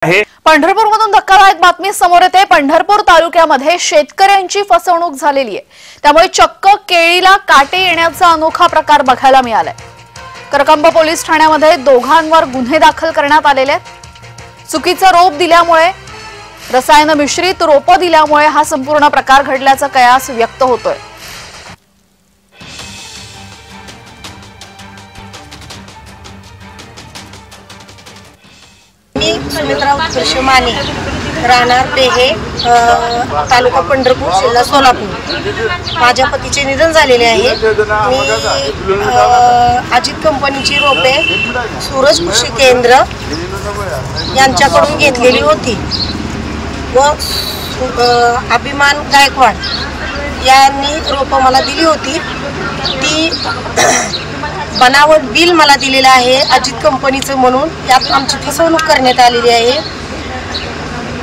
आहे। पंढरपूरमधून धक्कादायक बातमी समोर येते। पंढरपूर तालुक्यामध्ये शेतकऱ्यांची फसवणूक झालेली आहे। त्यामुळे चक्क केळीला काटे येण्याचा अनोखा प्रकार बघायला मिळालाय। करकंब पोलीस ठाण्यामध्ये दोघांवर गुन्हे दाखल करण्यात आलेले आहेत। चुकीचा रोप दिल्यामुळे, रसायन मिश्रित रोप दिल्यामुळे हा संपूर्ण प्रकार घडल्याचा कयास व्यक्त होतोय। मी सुमित्रा उत्कर्ष माने, राहणार पेहे, तालुका पंढरपूर, जिल्हा सोलापूर। माझ्या पतीचे निधन झालेले आहे। मी अजित कंपनीची रोपे सूरज कृषी केंद्र यांच्याकडून घेतलेली होती व अभिमान गायकवाड यांनी रोपं मला दिली होती। ती बनावट बिल मला दिलेलं आहे अजित कंपनीचं म्हणून। यात आमची फसवणूक करण्यात आलेली आहे।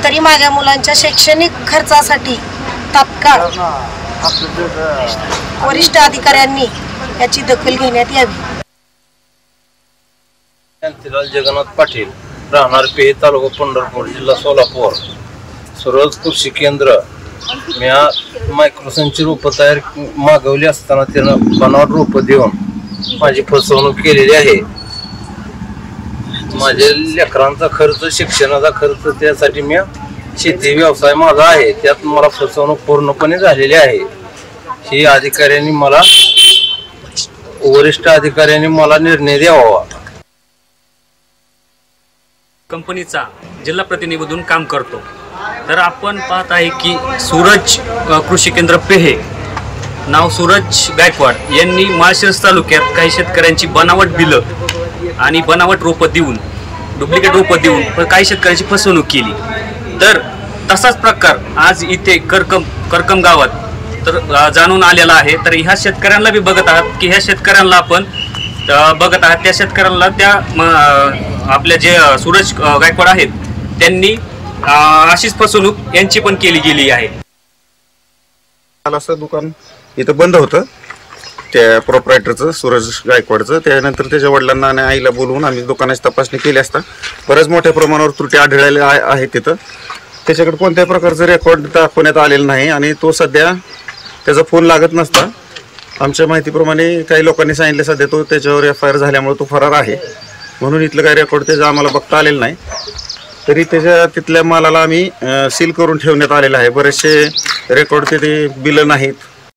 तरी माझ्या मुलांच्या शैक्षणिक खर्चासाठी तात्काळ वरिष्ठ अधिकाऱ्यांनी याची दखल घेण्यात यावी। शांतीलाल जगन्नाथ पाटील, राहणार पेहे, तालुका पंढरपूर, जिल्हा सोलापूर। सूरज कृषी केंद्र मी मायक्रोसनची रोपं तयार मागवली असताना त्यानं बनावट रोपं देऊन माझी फसवणूक केलेली आहे। माझ्या लेकरांचा खर्च, शिक्षणाचा खर्च, त्यासाठी मी शेती व्यवसाय माझा आहे, त्यात मला फसवणूक पूर्णपणे झालेली आहे। ही अधिकाऱ्यांनी मला, वरिष्ठ अधिकाऱ्यांनी मला निर्णय द्यावा। कंपनीचा जिल्हा प्रतिनिधी म्हणून काम करतो। तर आपण पाहत आहे की सूरज कृषी केंद्र पेहे, नाव सूरज गायकवाड यांनी माळशिरस तालुक्यात काही शेतकऱ्यांची बनावट बिलं आणि बनावट रोपं देऊन, डुप्लिकेट रोपं देऊन काही शेतकऱ्यांची फसवणूक केली। तर तसाच प्रकार आज इथे करकम गावात तर जाणून आलेला आहे। तर ह्या शेतकऱ्यांना बी बघत आहात की ह्या शेतकऱ्यांना आपण बघत आहात, त्या शेतकऱ्यांना त्या आपल्या जे सूरज गायकवाड आहेत त्यांनी अशीच फसवणूक यांची पण केली गेली आहे। असं दुकान इथं बंद होतं त्या प्रोप्रायटरचं, सूरज गायकवाडचं। त्यानंतर त्याच्या वडिलांना आणि आईला बोलवून आम्ही दुकानाची तपासणी केली असता बऱ्याच मोठ्या प्रमाणावर त्रुटी आढळलेल्या आहेत तिथं। त्याच्याकडे कोणत्याही प्रकारचं रेकॉर्ड दाखवण्यात आलेलं नाही आणि तो सध्या, त्याचा फोन लागत नसता। आमच्या माहितीप्रमाणे काही लोकांनी सांगितलं सध्या तो त्याच्यावर FIR झाल्यामुळे तो फरार आहे, म्हणून इथलं काही रेकॉर्ड त्याचं आम्हाला बघता आलेलं नाही। तरी तिथल्या मालाला आम्ही सील करून ठेवण्यात आलेलं आहे। बरेचसे रेकॉर्ड तिथे बिलं नाहीत,